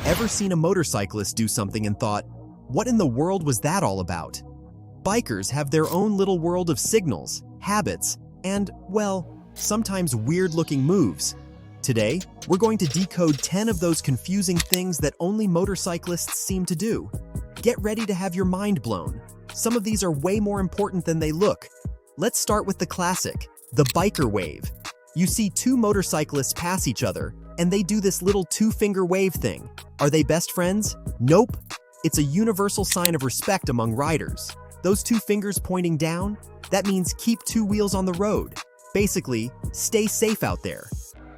Ever seen a motorcyclist do something and thought, what in the world was that all about? Bikers have their own little world of signals, habits, and, well, sometimes weird-looking moves. Today, we're going to decode 10 of those confusing things that only motorcyclists seem to do. Get ready to have your mind blown. Some of these are way more important than they look. Let's start with the classic, the biker wave. You see two motorcyclists pass each other, and they do this little two-finger wave thing. Are they best friends? Nope. It's a universal sign of respect among riders. Those two fingers pointing down, that means keep two wheels on the road. Basically, stay safe out there.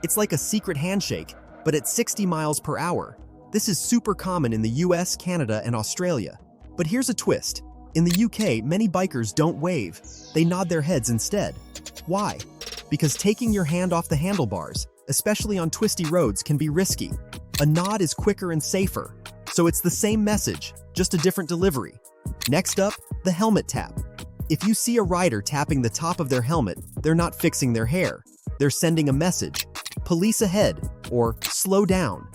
It's like a secret handshake, but at 60 miles per hour. This is super common in the US, Canada, and Australia. But here's a twist. In the UK, many bikers don't wave. They nod their heads instead. Why? Because taking your hand off the handlebars, especially on twisty roads, can be risky. A nod is quicker and safer. So it's the same message, just a different delivery. Next up, the helmet tap. If you see a rider tapping the top of their helmet, they're not fixing their hair. They're sending a message. Police ahead, or slow down.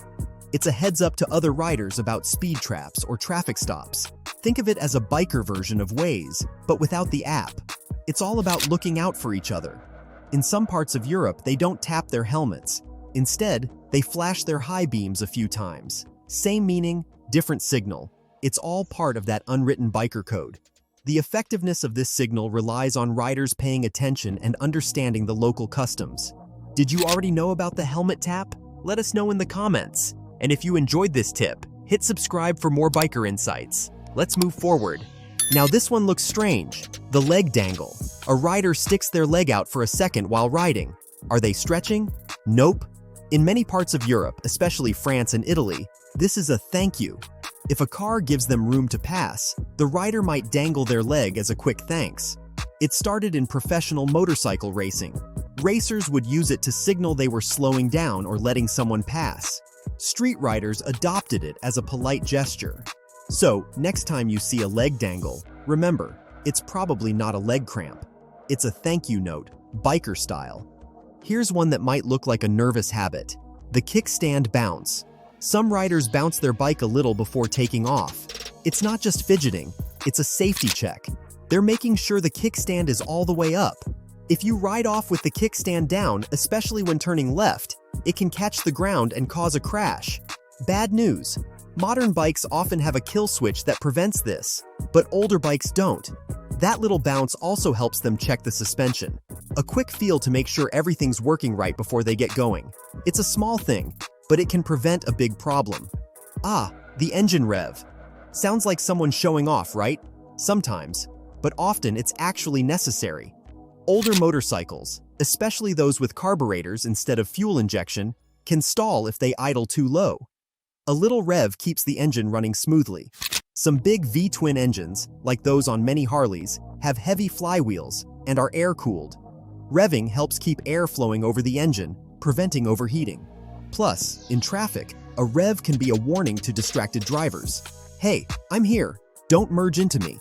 It's a heads up to other riders about speed traps or traffic stops. Think of it as a biker version of Waze, but without the app. It's all about looking out for each other. In some parts of Europe, they don't tap their helmets. Instead, they flash their high beams a few times. Same meaning, different signal. It's all part of that unwritten biker code. The effectiveness of this signal relies on riders paying attention and understanding the local customs. Did you already know about the helmet tap? Let us know in the comments. And if you enjoyed this tip, hit subscribe for more biker insights. Let's move forward. Now this one looks strange. The leg dangle. A rider sticks their leg out for a second while riding. Are they stretching? Nope. In many parts of Europe, especially France and Italy, this is a thank you. If a car gives them room to pass, the rider might dangle their leg as a quick thanks. It started in professional motorcycle racing. Racers would use it to signal they were slowing down or letting someone pass. Street riders adopted it as a polite gesture. So, next time you see a leg dangle, remember, it's probably not a leg cramp. It's a thank you note, biker style. Here's one that might look like a nervous habit. The kickstand bounce. Some riders bounce their bike a little before taking off. It's not just fidgeting, it's a safety check. They're making sure the kickstand is all the way up. If you ride off with the kickstand down, especially when turning left, it can catch the ground and cause a crash. Bad news. Modern bikes often have a kill switch that prevents this, but older bikes don't. That little bounce also helps them check the suspension. A quick feel to make sure everything's working right before they get going. It's a small thing, but it can prevent a big problem. The engine rev. Sounds like someone showing off, right? Sometimes, but often it's actually necessary. Older motorcycles, especially those with carburetors instead of fuel injection, can stall if they idle too low. A little rev keeps the engine running smoothly. Some big V-twin engines, like those on many Harleys, have heavy flywheels and are air-cooled. Revving helps keep air flowing over the engine, preventing overheating. Plus, in traffic, a rev can be a warning to distracted drivers. Hey, I'm here. Don't merge into me.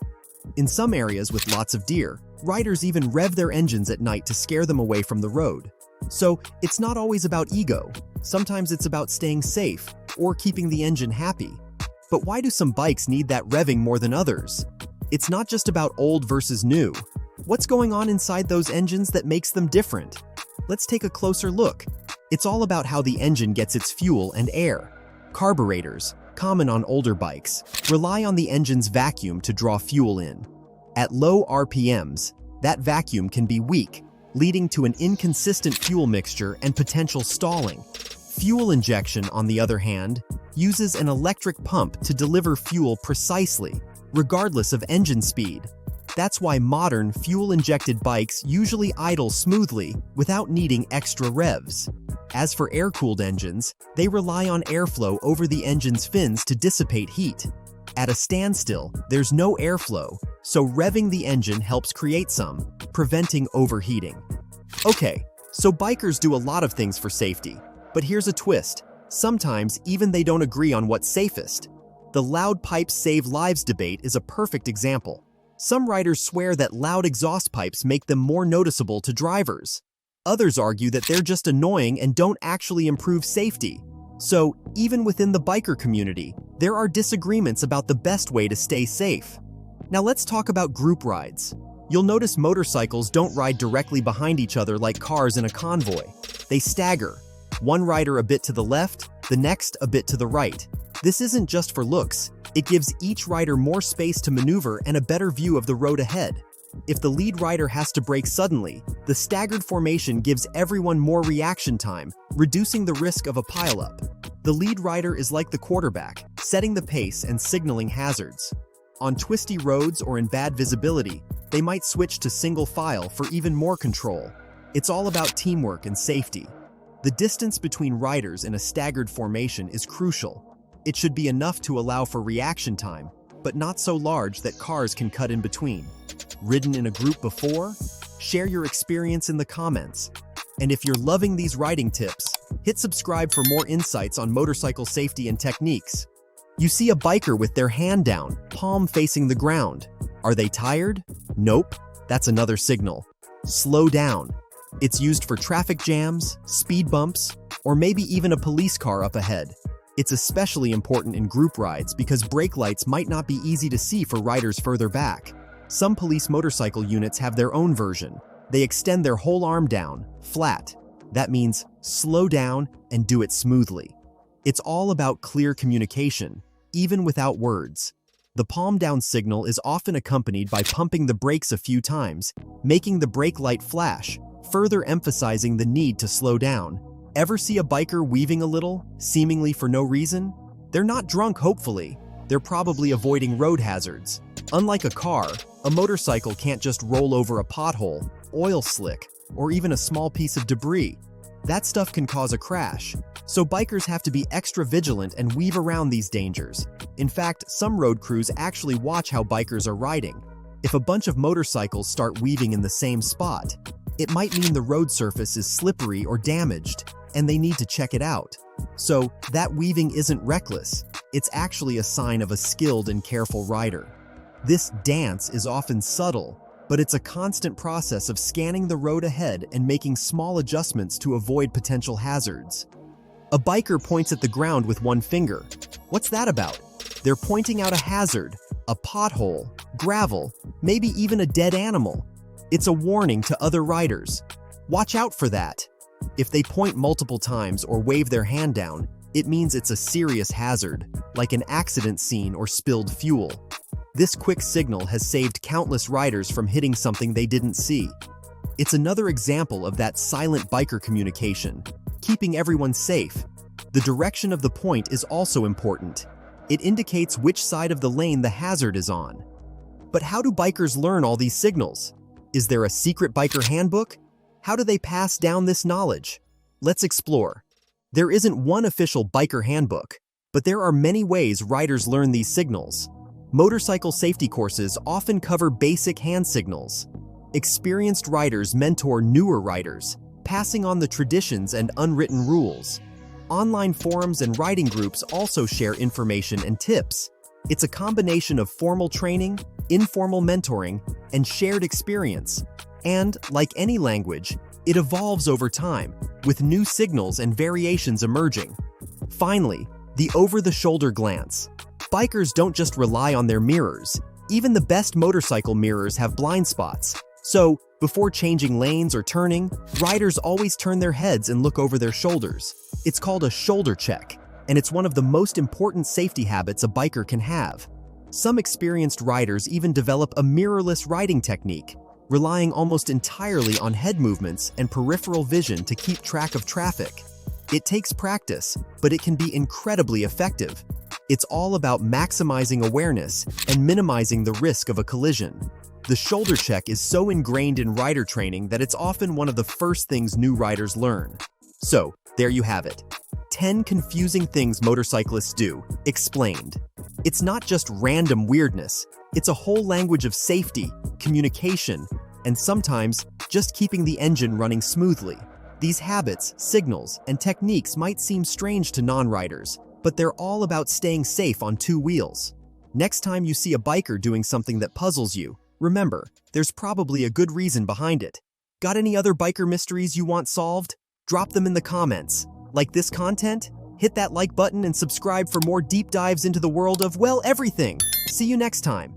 In some areas with lots of deer, riders even rev their engines at night to scare them away from the road. So, it's not always about ego. Sometimes it's about staying safe or keeping the engine happy. But why do some bikes need that revving more than others? It's not just about old versus new. What's going on inside those engines that makes them different? Let's take a closer look. It's all about how the engine gets its fuel and air. Carburetors, common on older bikes, rely on the engine's vacuum to draw fuel in. At low RPMs, that vacuum can be weak, leading to an inconsistent fuel mixture and potential stalling. Fuel injection, on the other hand, uses an electric pump to deliver fuel precisely, regardless of engine speed. That's why modern fuel-injected bikes usually idle smoothly without needing extra revs. As for air-cooled engines, they rely on airflow over the engine's fins to dissipate heat. At a standstill, there's no airflow, so revving the engine helps create some, preventing overheating. Okay, so bikers do a lot of things for safety, but here's a twist. Sometimes even they don't agree on what's safest. The loud pipes save lives debate is a perfect example. Some riders swear that loud exhaust pipes make them more noticeable to drivers. Others argue that they're just annoying and don't actually improve safety. So, even within the biker community, there are disagreements about the best way to stay safe. Now let's talk about group rides. You'll notice motorcycles don't ride directly behind each other like cars in a convoy. They stagger, one rider a bit to the left, the next a bit to the right. This isn't just for looks, it gives each rider more space to maneuver and a better view of the road ahead. If the lead rider has to brake suddenly, the staggered formation gives everyone more reaction time, reducing the risk of a pileup. The lead rider is like the quarterback, setting the pace and signaling hazards. On twisty roads or in bad visibility, they might switch to single file for even more control. It's all about teamwork and safety. The distance between riders in a staggered formation is crucial. It should be enough to allow for reaction time, but not so large that cars can cut in between. Ridden in a group before? Share your experience in the comments. And if you're loving these riding tips, hit subscribe for more insights on motorcycle safety and techniques. You see a biker with their hand down, palm facing the ground. Are they tired? Nope, that's another signal. Slow down. It's used for traffic jams, speed bumps, or maybe even a police car up ahead. It's especially important in group rides because brake lights might not be easy to see for riders further back. Some police motorcycle units have their own version. They extend their whole arm down, flat. That means slow down and do it smoothly. It's all about clear communication, even without words. The palm down signal is often accompanied by pumping the brakes a few times, making the brake light flash, further emphasizing the need to slow down. Ever see a biker weaving a little, seemingly for no reason? They're not drunk, hopefully. They're probably avoiding road hazards. Unlike a car, a motorcycle can't just roll over a pothole, oil slick, or even a small piece of debris. That stuff can cause a crash, so bikers have to be extra vigilant and weave around these dangers. In fact, some road crews actually watch how bikers are riding. If a bunch of motorcycles start weaving in the same spot, it might mean the road surface is slippery or damaged, and they need to check it out. So, that weaving isn't reckless. It's actually a sign of a skilled and careful rider. This dance is often subtle, but it's a constant process of scanning the road ahead and making small adjustments to avoid potential hazards. A biker points at the ground with one finger. What's that about? They're pointing out a hazard, a pothole, gravel, maybe even a dead animal. It's a warning to other riders. Watch out for that. If they point multiple times or wave their hand down, it means it's a serious hazard, like an accident scene or spilled fuel. This quick signal has saved countless riders from hitting something they didn't see. It's another example of that silent biker communication, keeping everyone safe. The direction of the point is also important. It indicates which side of the lane the hazard is on. But how do bikers learn all these signals? Is there a secret biker handbook? How do they pass down this knowledge? Let's explore. There isn't one official biker handbook, but there are many ways riders learn these signals. Motorcycle safety courses often cover basic hand signals. Experienced riders mentor newer riders, passing on the traditions and unwritten rules. Online forums and riding groups also share information and tips. It's a combination of formal training, informal mentoring, and shared experience. And, like any language, it evolves over time, with new signals and variations emerging. Finally, the over-the-shoulder glance. Bikers don't just rely on their mirrors. Even the best motorcycle mirrors have blind spots. So, before changing lanes or turning, riders always turn their heads and look over their shoulders. It's called a shoulder check, and it's one of the most important safety habits a biker can have. Some experienced riders even develop a mirrorless riding technique, relying almost entirely on head movements and peripheral vision to keep track of traffic. It takes practice, but it can be incredibly effective. It's all about maximizing awareness and minimizing the risk of a collision. The shoulder check is so ingrained in rider training that it's often one of the first things new riders learn. So, there you have it. 10 confusing things motorcyclists do, explained. It's not just random weirdness. It's a whole language of safety, communication, and sometimes just keeping the engine running smoothly. These habits, signals, and techniques might seem strange to non-riders, but they're all about staying safe on two wheels. Next time you see a biker doing something that puzzles you, remember, there's probably a good reason behind it. Got any other biker mysteries you want solved? Drop them in the comments. Like this content? Hit that like button and subscribe for more deep dives into the world of, well, everything. See you next time.